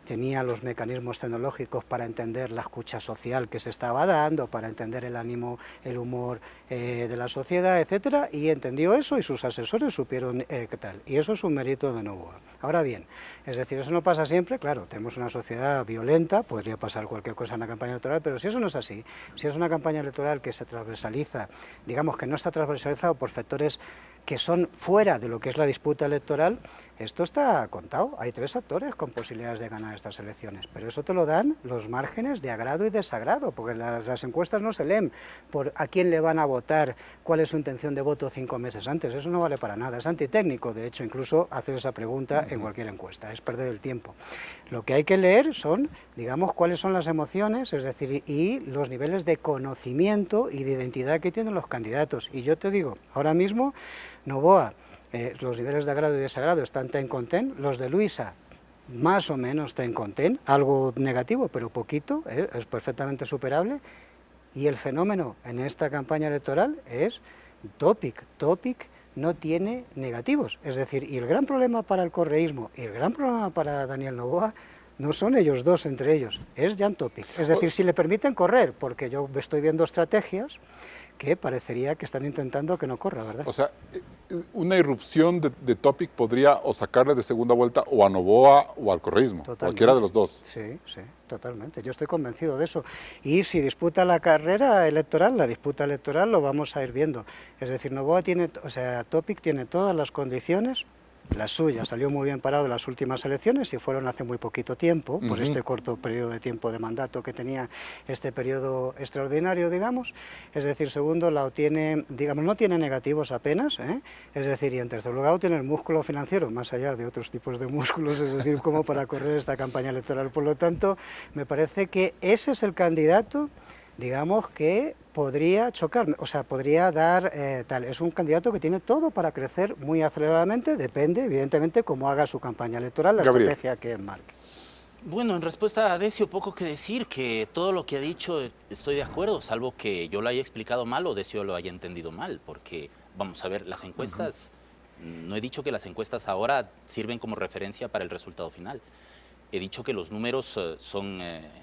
Tenía los mecanismos tecnológicos para entender la escucha social que se estaba dando, para entender el ánimo, el humor de la sociedad, etcétera, y entendió eso y sus asesores supieron qué tal. Y eso es un mérito de Noboa. Ahora bien, es decir, eso no pasa siempre, claro, tenemos una sociedad violenta, podría pasar cualquier cosa en la campaña electoral, pero si eso no es así, si es una campaña electoral que se transversaliza, digamos que no está transversalizado por factores que son fuera de lo que es la disputa electoral, esto está contado. Hay 3 actores con posibilidades de ganar estas elecciones, pero eso te lo dan los márgenes de agrado y desagrado, porque las encuestas no se leen por a quién le van a votar, cuál es su intención de voto 5 meses antes, eso no vale para nada, es antitécnico, de hecho, incluso hacer esa pregunta en cualquier encuesta, es perder el tiempo. Lo que hay que leer son, digamos, cuáles son las emociones, es decir, y los niveles de conocimiento y de identidad que tienen los candidatos, y yo te digo, ahora mismo, Noboa, los niveles de agrado y desagrado están ten con ten, los de Luisa más o menos ten con ten, algo negativo pero poquito, es perfectamente superable, y el fenómeno en esta campaña electoral es Topic. Topic no tiene negativos, es decir, y el gran problema para el correísmo y el gran problema para Daniel Noboa no son ellos dos entre ellos, es Jan Topic, es decir, si le permiten correr, porque yo estoy viendo estrategias que parecería que están intentando que no corra, ¿verdad? O sea, una irrupción de Topic podría o sacarle de segunda vuelta o a Noboa o al correísmo, Totalmente. cualquiera de los dos. Sí, sí, totalmente. Yo estoy convencido de eso. Y si disputa la carrera electoral, la disputa electoral lo vamos a ir viendo. Es decir, Noboa tiene, o sea, Topic tiene todas las condiciones. La suya salió muy bien parado en las últimas elecciones y fueron hace muy poquito tiempo, por este corto periodo de tiempo de mandato que tenía este periodo extraordinario, digamos. Es decir, segundo, la tiene, digamos, no tiene negativos apenas, es decir, y en tercer lugar tiene el músculo financiero, más allá de otros tipos de músculos, es decir, como para correr esta campaña electoral. Por lo tanto, me parece que ese es el candidato, digamos, que podría chocar, o sea, podría dar tal. Es un candidato que tiene todo para crecer muy aceleradamente, depende, evidentemente, cómo haga su campaña electoral, la Gabriel. estrategia que marque. Bueno, en respuesta a Decio, poco que decir, que todo lo que ha dicho estoy de acuerdo, salvo que yo lo haya explicado mal o Decio lo haya entendido mal, porque, vamos a ver, las encuestas, no he dicho que las encuestas ahora sirven como referencia para el resultado final. He dicho que los números son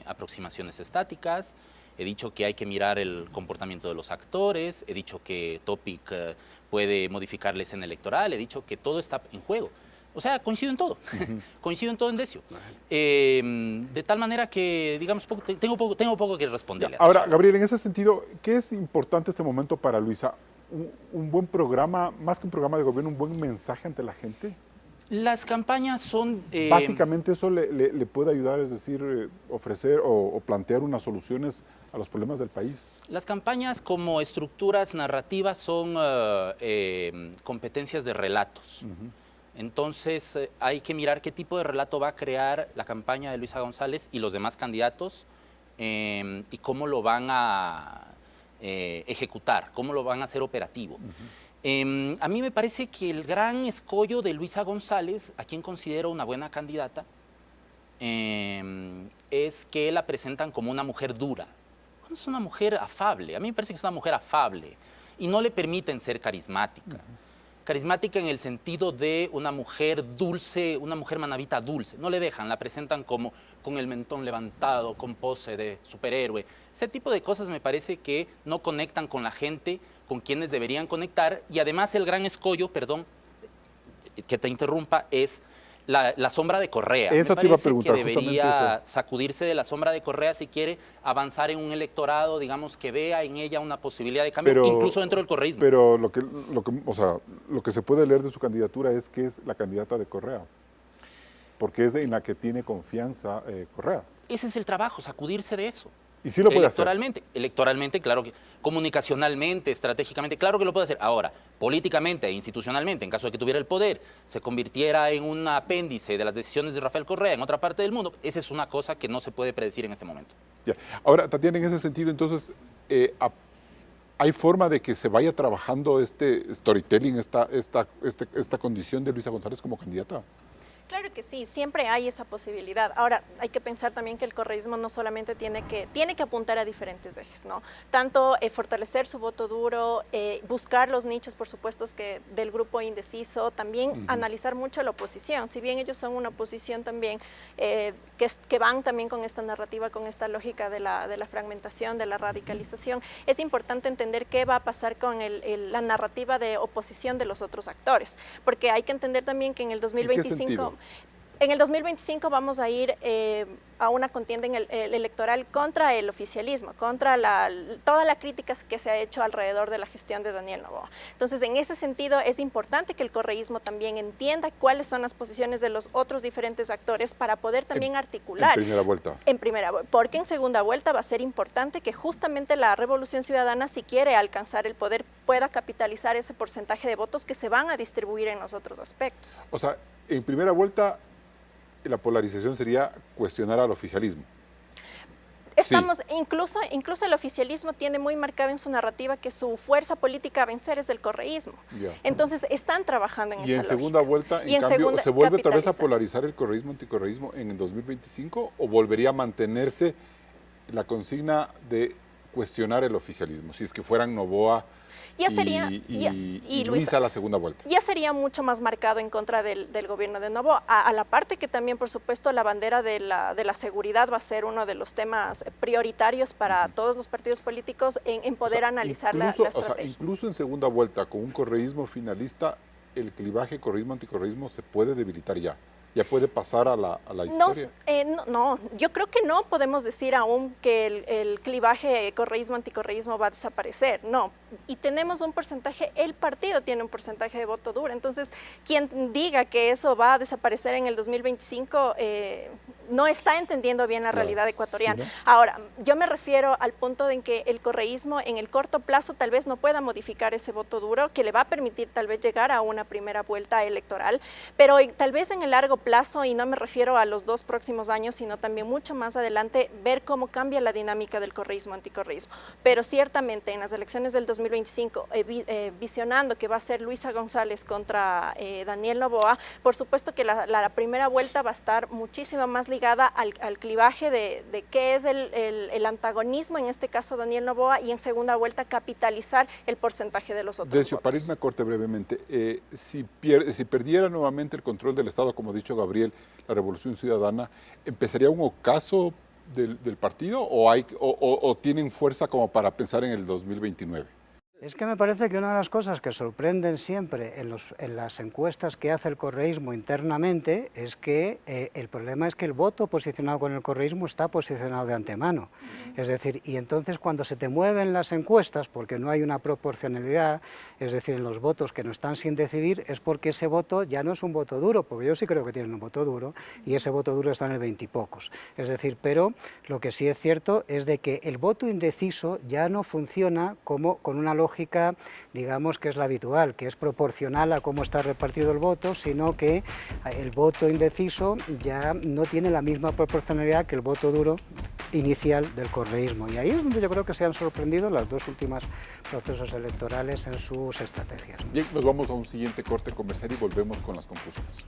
aproximaciones estáticas, he dicho que hay que mirar el comportamiento de los actores, he dicho que Topic puede modificar la escena electoral, he dicho que todo está en juego. O sea, coincido en todo, coincido en todo en Decio. De tal manera que, digamos, tengo poco que responderle. Ahora, Gabriel, en ese sentido, ¿qué es importante este momento para Luisa? ¿Un buen programa, más que un programa de gobierno, un buen mensaje ante la gente? Las campañas son... Básicamente eso le puede ayudar, es decir, ofrecer o plantear unas soluciones a los problemas del país. Las campañas como estructuras narrativas son competencias de relatos. Entonces hay que mirar qué tipo de relato va a crear la campaña de Luisa González y los demás candidatos y cómo lo van a ejecutar, cómo lo van a hacer operativo. A mí me parece que el gran escollo de Luisa González, a quien considero una buena candidata, es que la presentan como una mujer dura, Es una mujer afable, a mí me parece que es una mujer afable y no le permiten ser carismática. Carismática en el sentido de una mujer dulce, una mujer manavita dulce. No le dejan, la presentan como con el mentón levantado, con pose de superhéroe. Ese tipo de cosas me parece que no conectan con la gente, con quienes deberían conectar. Y además el gran escollo, perdón, que te interrumpa, es la sombra de Correa. Esa Me te iba a parece preguntar, que justamente debería eso. sacudirse de la sombra de Correa si quiere avanzar en un electorado, digamos, que vea en ella una posibilidad de cambio, incluso dentro del correísmo. Pero o sea, lo que se puede leer de su candidatura es que es la candidata de Correa, porque es en la que tiene confianza Correa. Ese es el trabajo, sacudirse de eso. Y sí lo puede hacer. Electoralmente, claro que, comunicacionalmente, estratégicamente, claro que lo puede hacer. Ahora, políticamente e institucionalmente, en caso de que tuviera el poder, se convirtiera en un apéndice de las decisiones de Rafael Correa en otra parte del mundo, esa es una cosa que no se puede predecir en este momento. Ya. Ahora, Tatiana, en ese sentido, entonces, ¿hay forma de que se vaya trabajando este storytelling, esta condición de Luisa González como candidata? Claro que sí, siempre hay esa posibilidad. Ahora, hay que pensar también que el correísmo no solamente tiene que apuntar a diferentes ejes, ¿no? Tanto fortalecer su voto duro, buscar los nichos, por supuesto, que del grupo indeciso, también analizar mucho la oposición. Si bien ellos son una oposición también que van también con esta narrativa, con esta lógica de la fragmentación, de la radicalización, es importante entender qué va a pasar con la narrativa de oposición de los otros actores, porque hay que entender también que en el 2025... En el 2025 vamos a ir a una contienda electoral contra el oficialismo, contra toda la crítica que se ha hecho alrededor de la gestión de Daniel Noboa. Entonces, en ese sentido, es importante que el correísmo también entienda cuáles son las posiciones de los otros diferentes actores para poder también articular. En primera vuelta. En primera vuelta, porque en segunda vuelta va a ser importante que justamente la Revolución Ciudadana, si quiere alcanzar el poder, pueda capitalizar ese porcentaje de votos que se van a distribuir en los otros aspectos. O sea, en primera vuelta, la polarización sería cuestionar al oficialismo. Estamos, sí. Incluso el oficialismo tiene muy marcado en su narrativa que su fuerza política a vencer es el correísmo. Ya. Entonces están trabajando en esa lógica. Y en segunda vuelta, en cambio, ¿se vuelve otra vez a polarizar el correísmo, anticorreísmo en el 2025 o volvería a mantenerse la consigna de cuestionar el oficialismo, si es que fueran Noboa y Luisa a la segunda vuelta? Ya sería mucho más marcado en contra del gobierno de Noboa, a la parte que también, por supuesto, la bandera de la seguridad va a ser uno de los temas prioritarios para todos los partidos políticos en poder analizar la estrategia. O sea, incluso en segunda vuelta, con un correísmo finalista, el clivaje correísmo-anticorreísmo se puede debilitar ya. ¿Ya puede pasar a la historia? No, yo creo que no podemos decir aún que el clivaje correísmo-anticorreísmo va a desaparecer, no. Y tenemos un porcentaje, el partido tiene un porcentaje de voto duro, entonces quien diga que eso va a desaparecer en el 2025 no está entendiendo bien la realidad ecuatoriana. Sí, ¿no? Ahora, yo me refiero al punto en que el correísmo en el corto plazo tal vez no pueda modificar ese voto duro que le va a permitir tal vez llegar a una primera vuelta electoral, pero tal vez en el largo plazo, y no me refiero a los 2 próximos años, sino también mucho más adelante, ver cómo cambia la dinámica del correísmo-anticorreísmo. Pero ciertamente en las elecciones del 2025, visionando que va a ser Luisa González contra Daniel Noboa, por supuesto que la primera vuelta va a estar muchísimo más ligada al clivaje de qué es el antagonismo, en este caso Daniel Noboa, y en segunda vuelta capitalizar el porcentaje de los otros votos. Para irme a corte brevemente, si perdiera nuevamente el control del Estado, como ha dicho Gabriel, la Revolución Ciudadana, ¿empezaría un ocaso del partido o tienen fuerza como para pensar en el 2029? Es que me parece que una de las cosas que sorprenden siempre en las encuestas que hace el correísmo internamente es que el problema es que el voto posicionado con el correísmo está posicionado de antemano. Es decir, y entonces cuando se te mueven las encuestas, porque no hay una proporcionalidad, es decir, en los votos que no están sin decidir, es porque ese voto ya no es un voto duro, porque yo sí creo que tienen un voto duro, y ese voto duro está en el 20 y pocos. Es decir, pero lo que sí es cierto es de que el voto indeciso ya no funciona como con una lógica, digamos, que es la habitual, que es proporcional a cómo está repartido el voto, sino que el voto indeciso ya no tiene la misma proporcionalidad que el voto duro inicial del correísmo. Y ahí es donde yo creo que se han sorprendido las 2 últimas procesos electorales en sus estrategias. Bien, nos vamos a un siguiente corte comercial y volvemos con las conclusiones.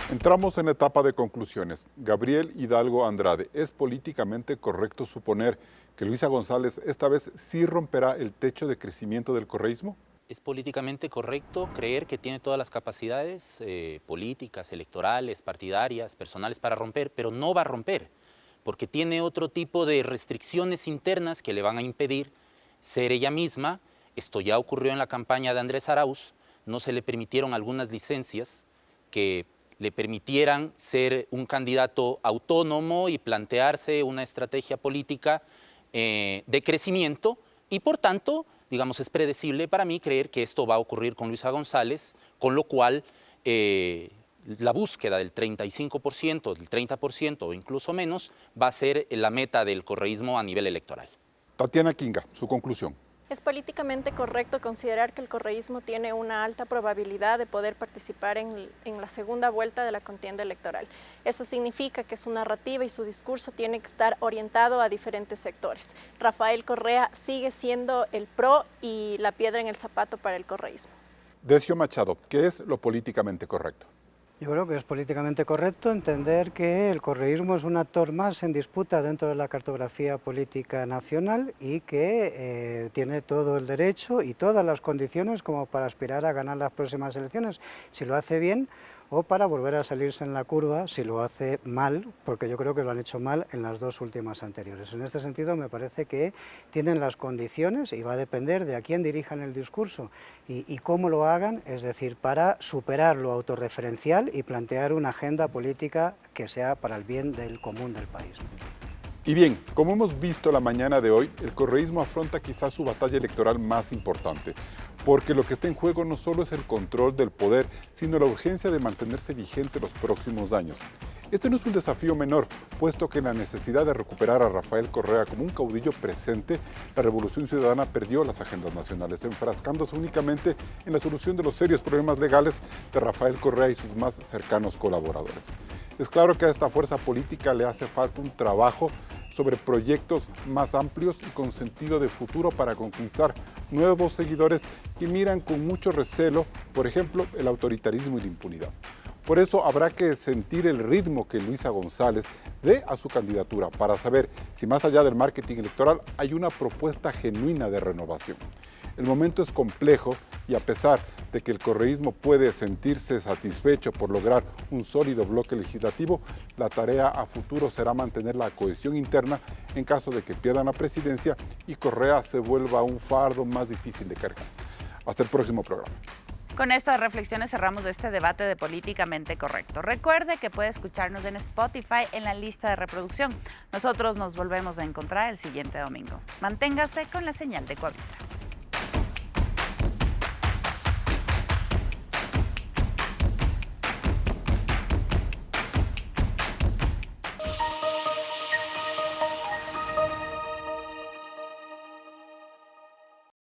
Entramos en la etapa de conclusiones. Gabriel Hidalgo Andrade, ¿es políticamente correcto suponer que Luisa González esta vez sí romperá el techo de crecimiento del correísmo? Es políticamente correcto creer que tiene todas las capacidades políticas, electorales, partidarias, personales para romper, pero no va a romper, porque tiene otro tipo de restricciones internas que le van a impedir ser ella misma. Esto ya ocurrió en la campaña de Andrés Arauz, no se le permitieron algunas licencias que le permitieran ser un candidato autónomo y plantearse una estrategia política de crecimiento, y por tanto, digamos, es predecible para mí creer que esto va a ocurrir con Luisa González, con lo cual la búsqueda del 35%, del 30% o incluso menos va a ser la meta del correísmo a nivel electoral. Tatiana Kinga, su conclusión. Es políticamente correcto considerar que el correísmo tiene una alta probabilidad de poder participar en la segunda vuelta de la contienda electoral. Eso significa que su narrativa y su discurso tiene que estar orientado a diferentes sectores. Rafael Correa sigue siendo el pro y la piedra en el zapato para el correísmo. Decio Machado, ¿qué es lo políticamente correcto? Yo creo que es políticamente correcto entender que el correísmo es un actor más en disputa dentro de la cartografía política nacional y que tiene todo el derecho y todas las condiciones como para aspirar a ganar las próximas elecciones, si lo hace bien, o para volver a salirse en la curva si lo hace mal, porque yo creo que lo han hecho mal en las dos últimas anteriores. En este sentido me parece que tienen las condiciones, y va a depender de a quién dirijan el discurso y cómo lo hagan, es decir, para superar lo autorreferencial y plantear una agenda política que sea para el bien del común del país. Y bien, como hemos visto la mañana de hoy, el correísmo afronta quizás su batalla electoral más importante, porque lo que está en juego no solo es el control del poder, sino la urgencia de mantenerse vigente los próximos años. Este no es un desafío menor, puesto que en la necesidad de recuperar a Rafael Correa como un caudillo presente, la Revolución Ciudadana perdió las agendas nacionales, enfrascándose únicamente en la solución de los serios problemas legales de Rafael Correa y sus más cercanos colaboradores. Es claro que a esta fuerza política le hace falta un trabajo sobre proyectos más amplios y con sentido de futuro para conquistar nuevos seguidores que miran con mucho recelo, por ejemplo, el autoritarismo y la impunidad. Por eso habrá que sentir el ritmo que Luisa González dé a su candidatura para saber si más allá del marketing electoral hay una propuesta genuina de renovación. El momento es complejo y a pesar de que el correísmo puede sentirse satisfecho por lograr un sólido bloque legislativo, la tarea a futuro será mantener la cohesión interna en caso de que pierdan la presidencia y Correa se vuelva un fardo más difícil de cargar. Hasta el próximo programa. Con estas reflexiones cerramos este debate de Políticamente Correcto. Recuerde que puede escucharnos en Spotify en la lista de reproducción. Nosotros nos volvemos a encontrar el siguiente domingo. Manténgase con la señal de Coavisa.